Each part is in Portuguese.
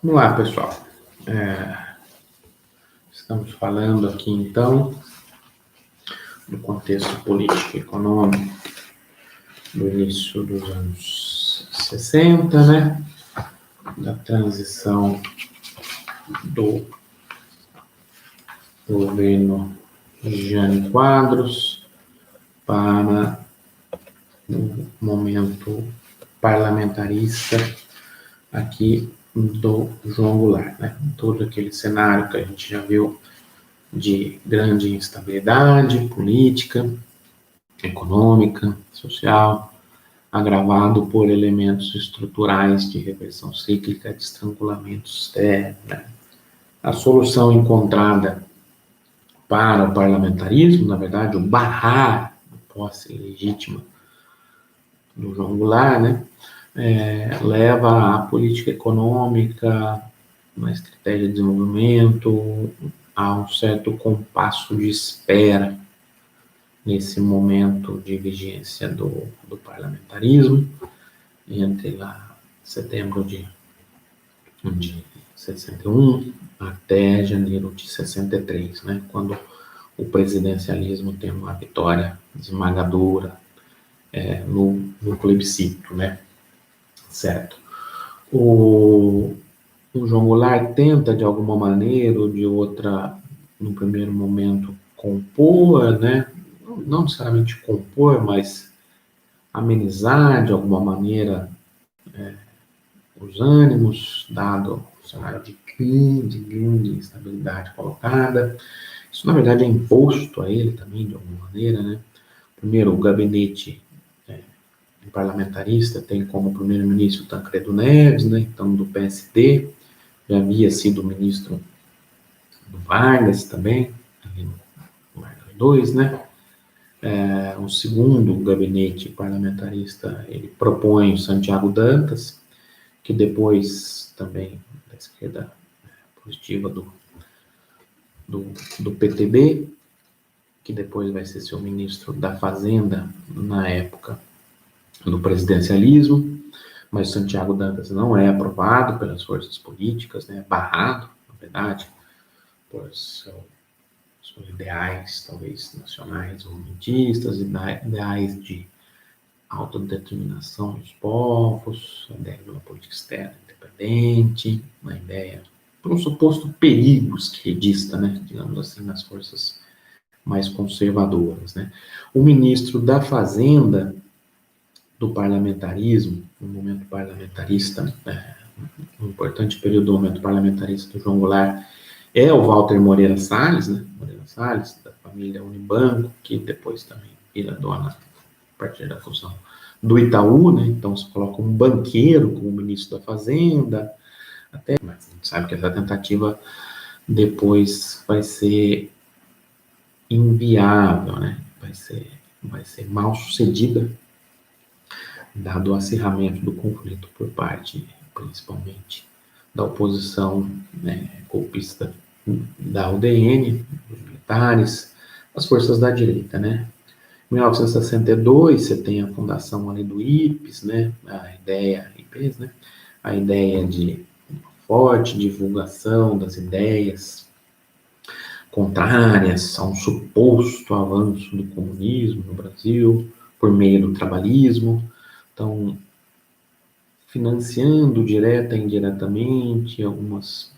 Vamos lá, pessoal. Estamos falando aqui, então, do contexto político e econômico do início dos anos 60, né? Da transição do governo Jânio Quadros para o momento parlamentarista aqui do João Goulart, né? Todo aquele cenário que a gente já viu de grande instabilidade política, econômica, social, agravado por elementos estruturais de repressão cíclica, de estrangulamento externo. Né? A solução encontrada para o parlamentarismo, na verdade, o barrar a posse legítima do João Goulart, né, leva à política econômica, uma estratégia de desenvolvimento, a um certo compasso de espera nesse momento de vigência do parlamentarismo, entre lá setembro de 61 até janeiro de 63, né, quando o presidencialismo tem uma vitória esmagadora no plebiscito, né, certo? O João Goulart tenta, de alguma maneira ou de outra, no primeiro momento, compor, né, não necessariamente compor, mas amenizar, de alguma maneira, os ânimos, dado o cenário de grande instabilidade colocada. Isso, na verdade, é imposto a ele também, de alguma maneira, né? Primeiro, o gabinete parlamentarista tem como primeiro-ministro Tancredo Neves, né? Então, do PSD, já havia sido ministro do Vargas também, ali no Vargas II, né? O segundo gabinete parlamentarista, ele propõe o Santiago Dantas, que depois também da esquerda positiva do PTB, que depois vai ser seu ministro da Fazenda na época do presidencialismo, mas Santiago Dantas não é aprovado pelas forças políticas, né, barrado, na verdade, por seus ideais, talvez nacionais, romantistas, ideais de autodeterminação dos povos, a ideia de uma política externa independente, uma ideia por um suposto perigo esquerdista, né, digamos assim, nas forças mais conservadoras, né. O ministro da Fazenda do parlamentarismo, no momento parlamentarista, um importante período do momento parlamentarista do João Goulart, é o Walter Moreira Salles, né, Moreira Salles, da família Unibanco, que depois também vira dona, a partir da fusão do Itaú, né, então se coloca um banqueiro como ministro da Fazenda, até, mas a gente sabe que essa tentativa depois vai ser inviável, né, vai ser mal sucedida, dado o acirramento do conflito por parte, principalmente, da oposição, né, golpista da UDN, dos militares, das forças da direita, né. Em 1962, você tem a fundação ali do IPES, né, a ideia de forte divulgação das ideias contrárias a um suposto avanço do comunismo no Brasil, por meio do trabalhismo. Então, financiando direta e indiretamente algumas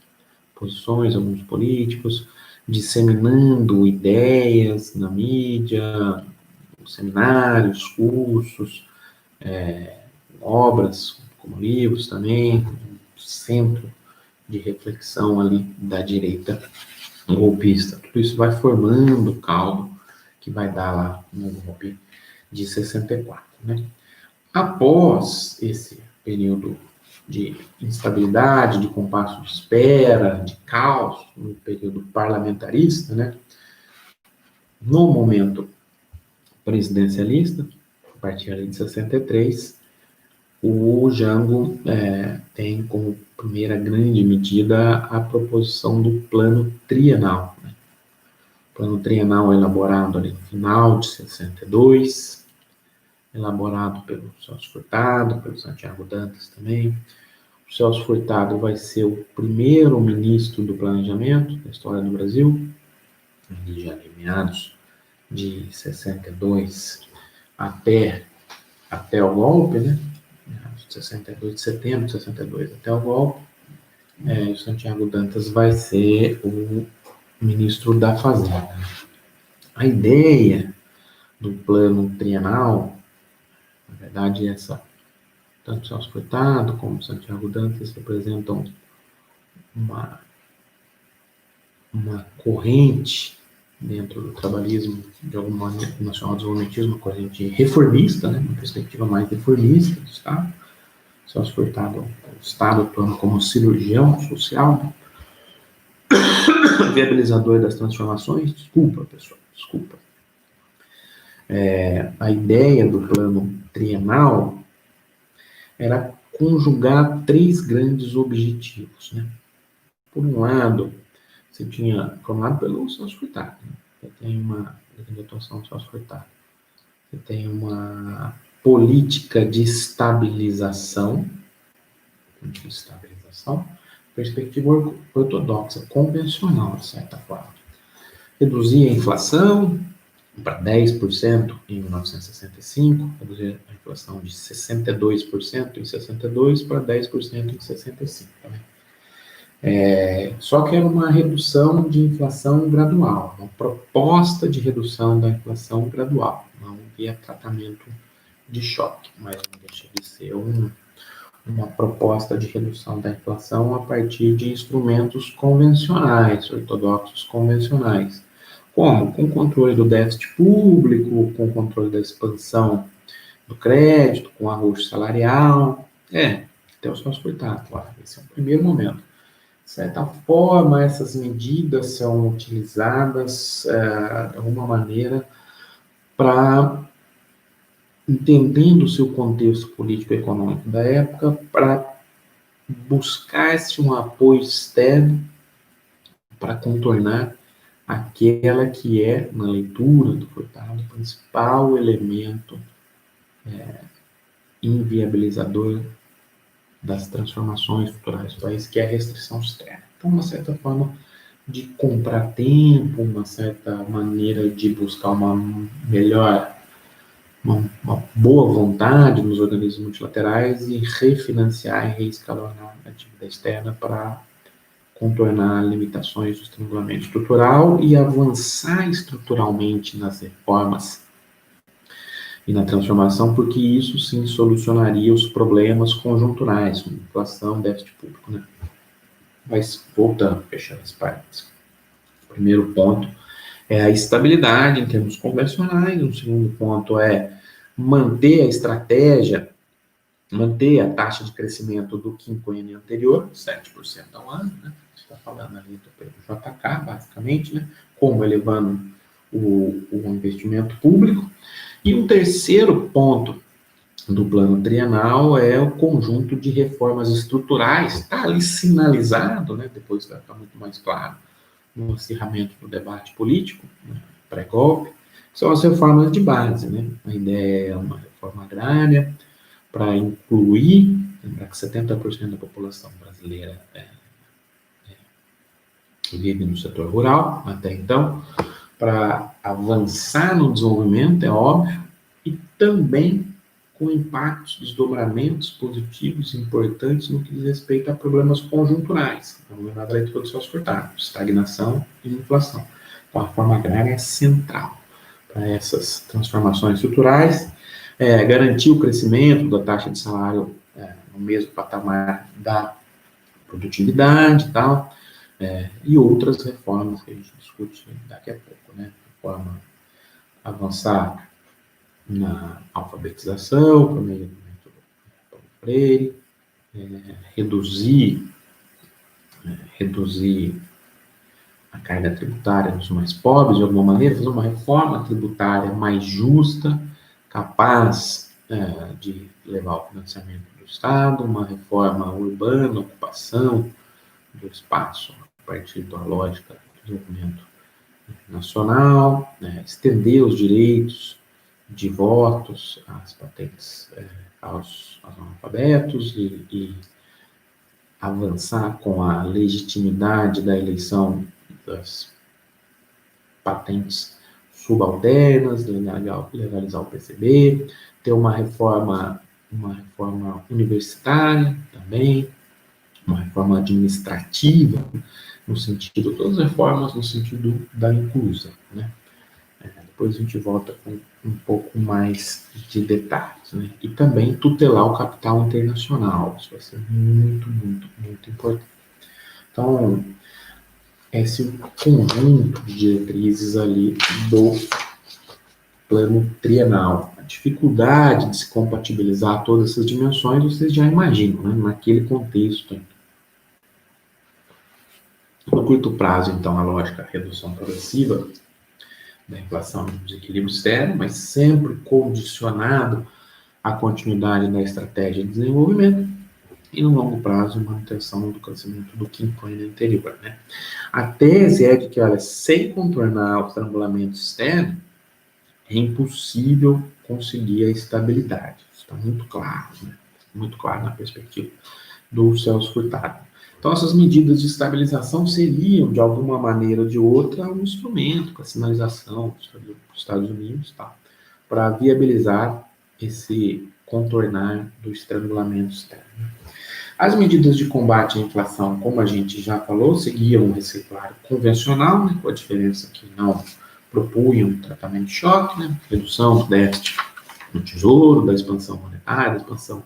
posições, alguns políticos, disseminando ideias na mídia, seminários, cursos, obras, como livros também, centro de reflexão ali da direita golpista. Tudo isso vai formando o caldo que vai dar lá no golpe de 64, né? Após esse período de instabilidade, de compasso de espera, de caos, no período parlamentarista, né? No momento presidencialista, a partir ali de 63, o Jango tem como primeira grande medida a proposição do plano trienal. Né? O plano trienal elaborado ali no final de 62, elaborado pelo Celso Furtado, pelo Santiago Dantas também, Celso Furtado vai ser o primeiro ministro do planejamento da história do Brasil, ali já em meados de 62 até o golpe, né? 62 de setembro de 62 até o golpe. O Santiago Dantas vai ser o ministro da Fazenda. A ideia do plano trienal, na verdade, tanto Celso Furtado como Santiago Dantas representam uma corrente dentro do trabalhismo, de alguma maneira, nacional desenvolvimentismo, uma corrente reformista, né, uma perspectiva mais reformista do Estado. Celso Furtado, o Estado atuando como cirurgião social, né, viabilizador das transformações. Desculpa, pessoal, desculpa. A ideia do plano trienal era conjugar 3 grandes objetivos, né? Por um lado, você tinha, formado pelo Celso Furtado, né? Você tem uma atuação do Celso Furtado. Você tem uma política de estabilização, perspectiva ortodoxa, convencional, de certa forma. Reduzir a inflação para 10% em 1965, reduzir a inflação de 62% em 62 para 10% em 65 também. Só que era uma redução de inflação gradual, uma proposta de redução da inflação gradual, não via tratamento de choque, mas não deixa de ser uma proposta de redução da inflação a partir de instrumentos convencionais, ortodoxos convencionais, como? Com controle do déficit público, com controle da expansão do crédito, com arroxo salarial, até os Celso Furtado, claro, esse é o primeiro momento. De certa forma, essas medidas são utilizadas de alguma maneira para, entendendo o seu contexto político-econômico da época, para buscar-se um apoio externo para contornar aquela que é, na leitura do Furtado, o principal elemento inviabilizador das transformações culturais do país, que é a restrição externa. Então, uma certa forma de comprar tempo, uma certa maneira de buscar uma boa vontade nos organismos multilaterais e refinanciar e reescalonar a dívida externa para contornar limitações do estrangulamento estrutural e avançar estruturalmente nas reformas e na transformação, porque isso sim solucionaria os problemas conjunturais, como inflação, déficit público, né? Mas, voltando, fechando as partes. O primeiro ponto é a estabilidade em termos convencionais, o segundo ponto é manter a estratégia, manter a taxa de crescimento do quinquênio anterior, 7% ao ano, né? Você está falando ali do JK, basicamente, né? Como elevando o investimento público. E um terceiro ponto do plano trienal é o conjunto de reformas estruturais, está ali sinalizado, né? Depois vai ficar muito mais claro no acirramento do debate político, né? Pré-golpe, são as reformas de base, né? A ideia é uma reforma agrária para incluir, lembrar que 70% da população brasileira vive no setor rural, até então, para avançar no desenvolvimento, é óbvio, e também com impactos, desdobramentos positivos importantes no que diz respeito a problemas conjunturais, como na leitura do Celso Furtado, estagnação e inflação. Então, a reforma agrária é central para essas transformações estruturais, garantir o crescimento da taxa de salário no mesmo patamar da produtividade e tal, e outras reformas que a gente discute daqui a pouco, né? Reforma avançar na alfabetização, por meio do método Paulo Freire, reduzir a carga tributária dos mais pobres, de alguma maneira, fazer uma reforma tributária mais justa, capaz de levar ao financiamento do Estado, uma reforma urbana, ocupação do espaço a partir da lógica do desenvolvimento nacional, estender os direitos de votos às patentes aos analfabetos e avançar com a legitimidade da eleição das patentes subalternas, legalizar o PCB, ter uma reforma universitária também, uma reforma administrativa, no sentido, todas as reformas no sentido da inclusão, né? Depois a gente volta com um pouco mais de detalhes, né? E também tutelar o capital internacional, isso vai ser muito, muito, muito importante. Então, esse é o conjunto de diretrizes ali do plano trienal. A dificuldade de se compatibilizar todas essas dimensões, vocês já imaginam, né? Naquele contexto. No curto prazo, então, a lógica redução progressiva da inflação e do desequilíbrio externo, mas sempre condicionado à continuidade da estratégia de desenvolvimento, e no longo prazo, manutenção do crescimento do quinquênio anterior, né? A tese é de que, olha, sem contornar o estrangulamento externo, é impossível conseguir a estabilidade. Isso está muito claro, né? Muito claro na perspectiva do Celso Furtado. Então, essas medidas de estabilização seriam, de alguma maneira ou de outra, um instrumento para sinalização dos Estados Unidos, tá? Para viabilizar esse contornar do estrangulamento externo. As medidas de combate à inflação, como a gente já falou, seguiam o reciclário convencional, né, com a diferença que não propunham um tratamento de choque, né, redução do déficit do tesouro, da expansão monetária, da expansão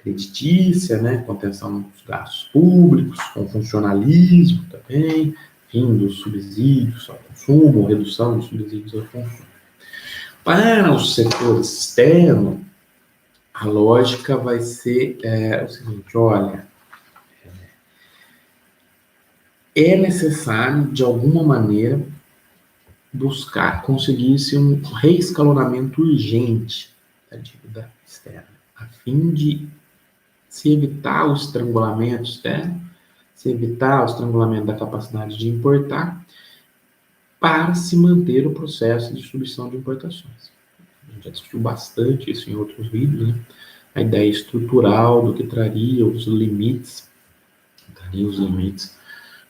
creditícia, né, contenção dos gastos públicos, com funcionalismo também, fim dos subsídios ao consumo, redução dos subsídios ao consumo. Para o setor externo, a lógica vai ser o seguinte, olha, é necessário, de alguma maneira, conseguir-se um reescalonamento urgente da dívida externa, a fim de se evitar o estrangulamento externo, se evitar o estrangulamento da capacidade de importar, para se manter o processo de distribuição de importações. A gente já discutiu bastante isso em outros vídeos, né? A ideia estrutural do que traria os limites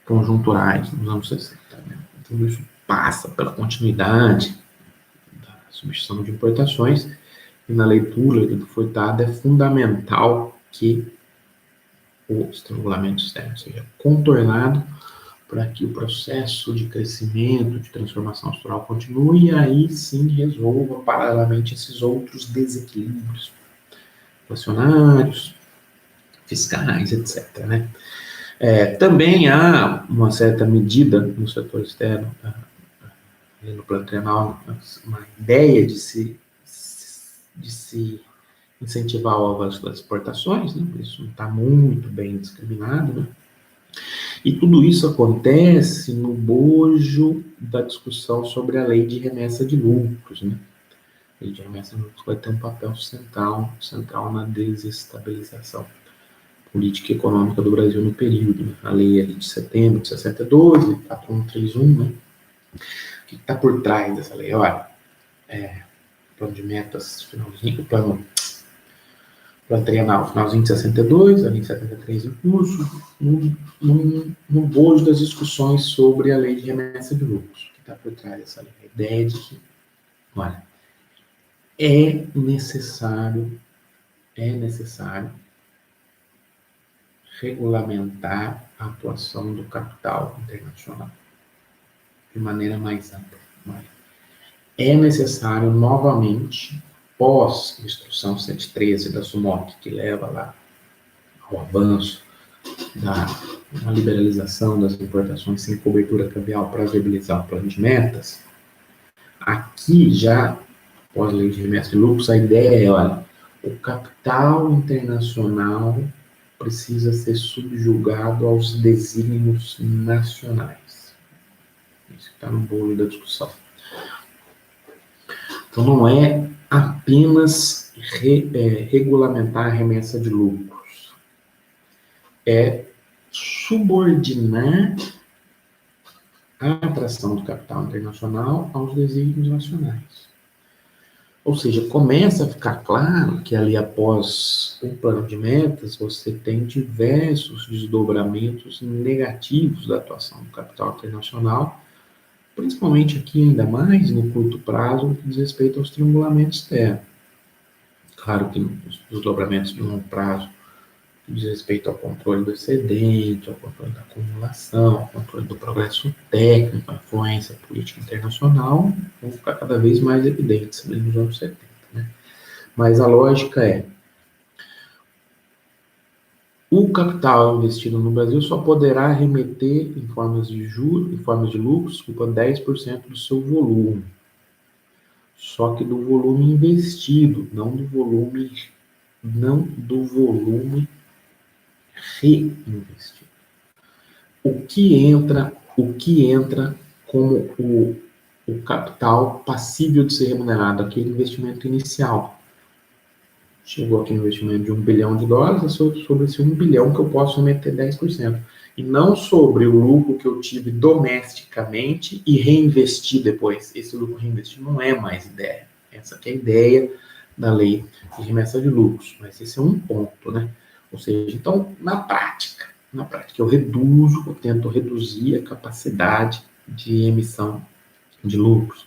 conjunturais nos anos 60. Né? Tudo isso passa pela continuidade da substituição de importações, e na leitura do Furtado é fundamental que o estrangulamento externo seja contornado para que o processo de crescimento, de transformação estrutural continue, e aí sim resolva paralelamente esses outros desequilíbrios inflacionários, fiscais, etc. Né? Também há uma certa medida no setor externo, no plano trienal, uma ideia de se incentivar o avanço das exportações, né? Isso não está muito bem discriminado, né? E tudo isso acontece no bojo da discussão sobre a lei de remessa de lucros, né? A lei de remessa de lucros vai ter um papel central na desestabilização política e econômica do Brasil no período, né? A lei ali de setembro de 62, 4131, né? O que está por trás dessa lei? Olha, plano de metas, finalzinho, plano trienal, finalzinho de 62, ali em 73 em curso, no bojo das discussões sobre a lei de remessa de lucros, que está por trás dessa lei. A ideia de que, olha, é necessário regulamentar a atuação do capital internacional de maneira mais ampla. É necessário, novamente, pós-instrução 113 da SUMOC, que leva lá ao avanço da liberalização das importações sem cobertura cambial para viabilizar o plano de metas, aqui já, pós-lei de remessa de lucros, a ideia é, olha, o capital internacional precisa ser subjugado aos desígnios nacionais. Isso está no bolo da discussão. Então, não é apenas regulamentar a remessa de lucros, é subordinar a atração do capital internacional aos desígnios nacionais. Ou seja, começa a ficar claro que ali após o plano de metas, você tem diversos desdobramentos negativos da atuação do capital internacional, principalmente aqui ainda mais no curto prazo, no que diz respeito ao estrangulamento externo. Claro que os desdobramentos de longo prazo diz respeito ao controle do excedente, ao controle da acumulação, ao controle do progresso técnico, a influência política internacional, vão ficar cada vez mais evidentes nos anos 70. Né? Mas a lógica é, o capital investido no Brasil só poderá remeter em formas de juros, em formas de lucros, 10% do seu volume. Só que do volume investido, não do volume reinvestido. O que entra como o capital passível de ser remunerado, aquele investimento inicial. Chegou aqui um investimento de $1 bilhão, é sobre esse 1 bilhão que eu posso remeter 10%. E não sobre o lucro que eu tive domesticamente e reinvestir depois. Esse lucro reinvestido não é mais ideia. Essa que é a ideia da lei de remessa de lucros. Mas esse é um ponto, né? Ou seja, então, na prática, eu tento reduzir a capacidade de emissão de lucros.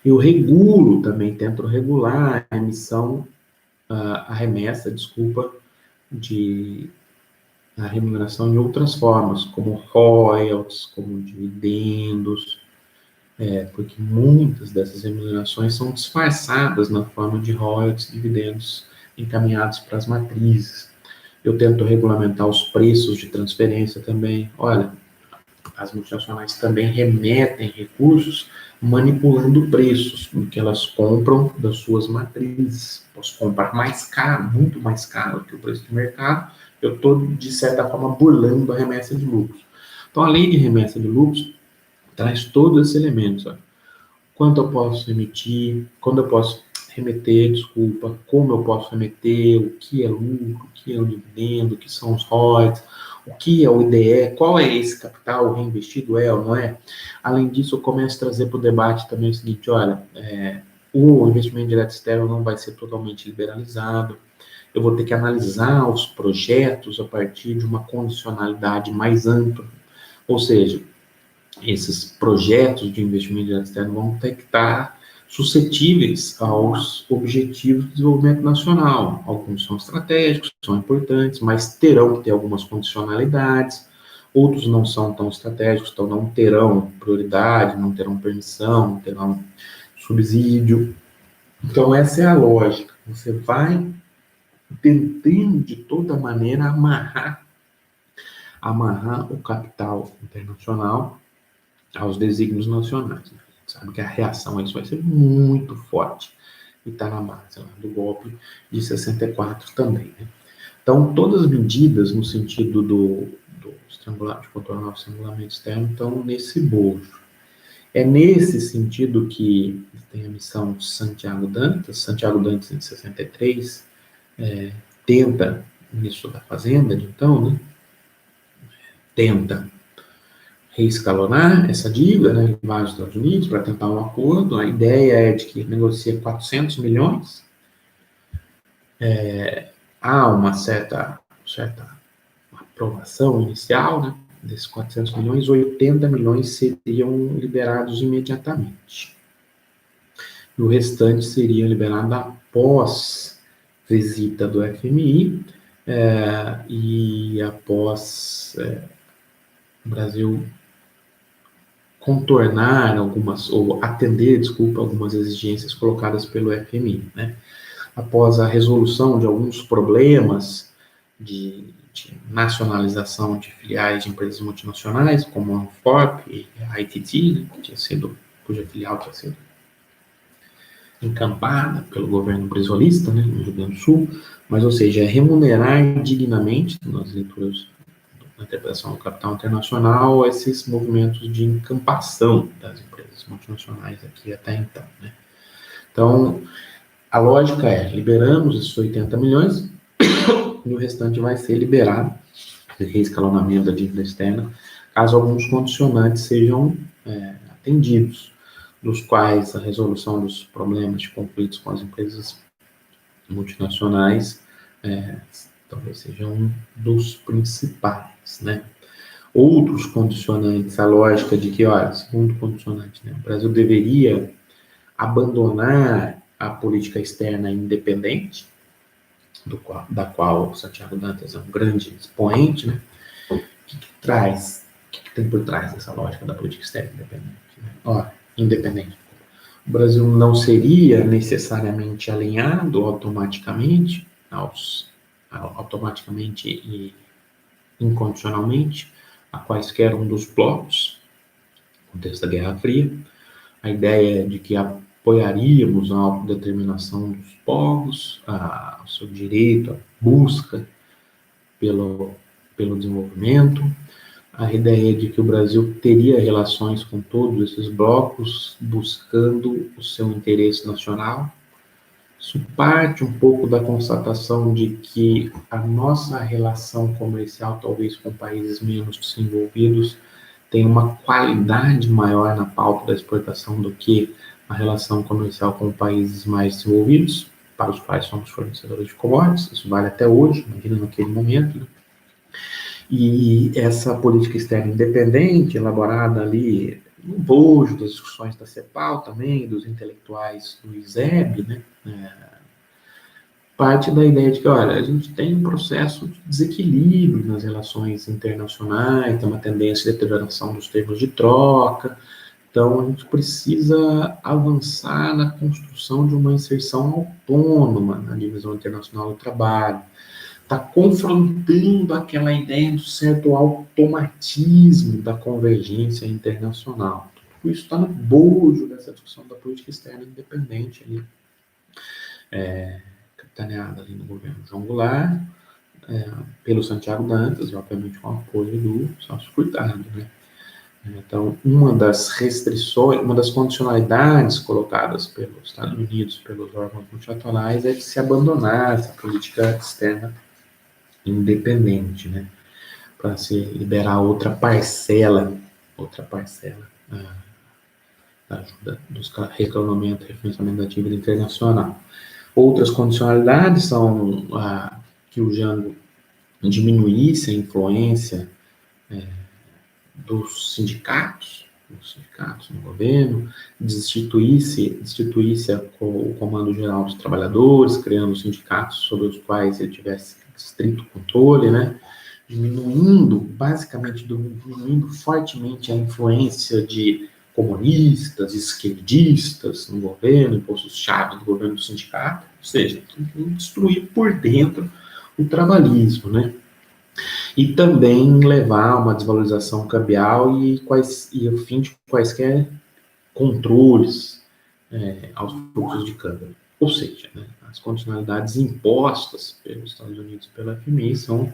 Eu regulo também, tento regular a emissão, a remuneração em outras formas, como royalties, como dividendos, porque muitas dessas remunerações são disfarçadas na forma de royalties, dividendos encaminhados para as matrizes. Eu tento regulamentar os preços de transferência também. Olha, as multinacionais também remetem recursos manipulando preços, porque elas compram das suas matrizes. Posso comprar mais caro, muito mais caro que o preço de mercado. Eu estou, de certa forma, burlando a remessa de lucros. Então, a lei de remessa de lucros traz todos esses elementos. Ó. Quanto eu posso emitir, quando eu posso remeter, como eu posso remeter, o que é lucro, o que é o dividendo, o que são os royalties, o que é o IDE, qual é esse capital reinvestido, é ou não é? Além disso, eu começo a trazer para o debate também o seguinte, olha, o investimento direto externo não vai ser totalmente liberalizado, eu vou ter que analisar os projetos a partir de uma condicionalidade mais ampla, ou seja, esses projetos de investimento direto externo vão ter que estar suscetíveis aos objetivos de desenvolvimento nacional. Alguns são estratégicos, são importantes, mas terão que ter algumas condicionalidades. Outros não são tão estratégicos, então não terão prioridade, não terão permissão, não terão subsídio. Então, essa é a lógica. Você vai tentando, de toda maneira, amarrar o capital internacional aos desígnios nacionais. Né? Sabe que a reação a isso vai ser muito forte. E está na base lá, do golpe de 64 também. Né? Então, todas as medidas no sentido de contornar o estrangulamento externo estão nesse bojo. É nesse sentido que tem a missão Santiago Dantas, em 63, tenta, ministro da Fazenda de então, né, tenta reescalonar essa dívida, né, em vários Estados Unidos, para tentar um acordo. A ideia é de que negocia 400 milhões. Há uma certa aprovação inicial, né, desses 400 milhões, 80 milhões seriam liberados imediatamente. E o restante seria liberado após visita do FMI e após o Brasil contornar atender algumas exigências colocadas pelo FMI, né? Após a resolução de alguns problemas de nacionalização de filiais de empresas multinacionais, como a Anforp e a ITT, né, cuja filial tinha sido encampada pelo governo brisolista, né, no Rio Grande do Sul, mas, ou seja, remunerar dignamente, nas leituras na interpretação do capital internacional, esses movimentos de encampação das empresas multinacionais aqui até então. Né? Então, a lógica é, liberamos esses 80 milhões e o restante vai ser liberado, reescalonamento da dívida externa, caso alguns condicionantes sejam atendidos. dos quais a resolução dos problemas de conflitos com as empresas multinacionais talvez seja um dos principais, né? Outros condicionantes, a lógica de que, olha, segundo condicionante, né, o Brasil deveria abandonar a política externa independente, da qual o Santiago Dantas é um grande expoente, né? O que tem por trás dessa lógica da política externa independente? Né? Independente. O Brasil não seria necessariamente alinhado automaticamente e incondicionalmente a quaisquer um dos blocos, no contexto da Guerra Fria. A ideia de que apoiaríamos a autodeterminação dos povos, o seu direito à busca pelo desenvolvimento, a ideia de que o Brasil teria relações com todos esses blocos, buscando o seu interesse nacional. Isso parte um pouco da constatação de que a nossa relação comercial, talvez com países menos desenvolvidos, tem uma qualidade maior na pauta da exportação do que a relação comercial com países mais desenvolvidos, para os quais somos fornecedores de commodities. Isso vale até hoje, imagina naquele momento, né? E essa política externa independente, elaborada ali no bojo das discussões da CEPAL também, dos intelectuais do ISEB, né, parte da ideia de que, olha, a gente tem um processo de desequilíbrio nas relações internacionais, tem uma tendência de deterioração dos termos de troca, então a gente precisa avançar na construção de uma inserção autônoma na divisão internacional do trabalho. Está confrontando aquela ideia do certo automatismo da convergência internacional. Tudo isso está no bojo dessa discussão da política externa independente, ali, capitaneada ali no governo João Goulart, pelo Santiago Dantas, e obviamente com o apoio do Celso Furtado, né? Então, uma das restrições, uma das condicionalidades colocadas pelos Estados Unidos, pelos órgãos multilaterais, é de se abandonar essa política externa independente, né, para se liberar outra parcela da ajuda dos reclamamentos e reconhecimento da dívida internacional. Outras condicionalidades são que o Jango diminuísse a influência dos sindicatos no governo, destituísse o Comando Geral dos Trabalhadores, criando sindicatos sobre os quais ele tivesse estrito controle, né? Diminuindo fortemente a influência de comunistas, esquerdistas no governo, impostos-chave do governo do sindicato, ou seja, destruir por dentro o trabalhismo, né? E também levar a uma desvalorização cambial e o fim de quaisquer controles aos fluxos de câmbio. Ou seja, né, as condicionalidades impostas pelos Estados Unidos e pela FMI são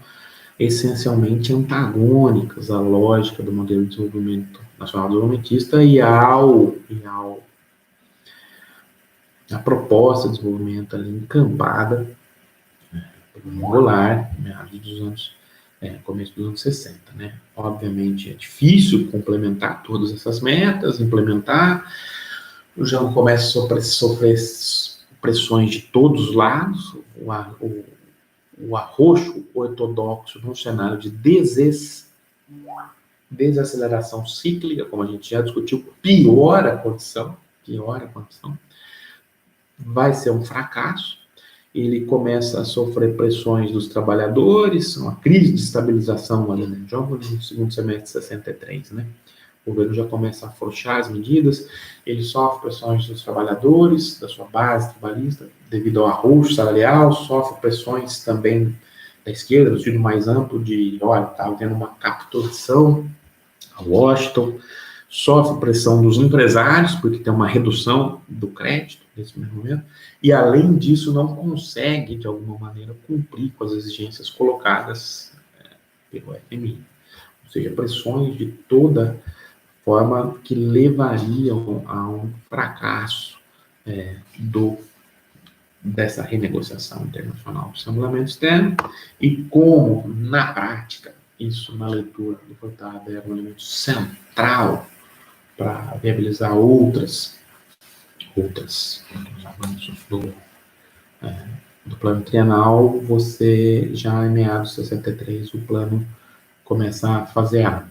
essencialmente antagônicas à lógica do modelo de desenvolvimento nacional desenvolvimentista e à proposta de desenvolvimento ali encampada pelo Goulart, meados dos anos começo dos anos 60, né? Obviamente é difícil complementar todas essas metas, implementar. O Jango começa a sofrer pressões de todos os lados, o arroxo ortodoxo num cenário de desaceleração cíclica, como a gente já discutiu, piora a condição, vai ser um fracasso. Ele começa a sofrer pressões dos trabalhadores, uma crise de estabilização ali, né? Já no segundo semestre de 63, né? O governo já começa a afrouxar as medidas, ele sofre pressões dos trabalhadores, da sua base trabalhista, devido ao arroxo salarial, sofre pressões também da esquerda, no sentido mais amplo de, olha, está havendo uma capitulação a Washington, sofre pressão dos empresários, porque tem uma redução do crédito nesse momento, e além disso não consegue, de alguma maneira, cumprir com as exigências colocadas pelo FMI. Ou seja, pressões de toda forma que levariam a um fracasso dessa renegociação internacional do estrangulamento externo, e como, na prática, isso na leitura do Furtado era um elemento central para viabilizar outros avanços do plano trienal, você já em meados de 63, o plano começa a fasear.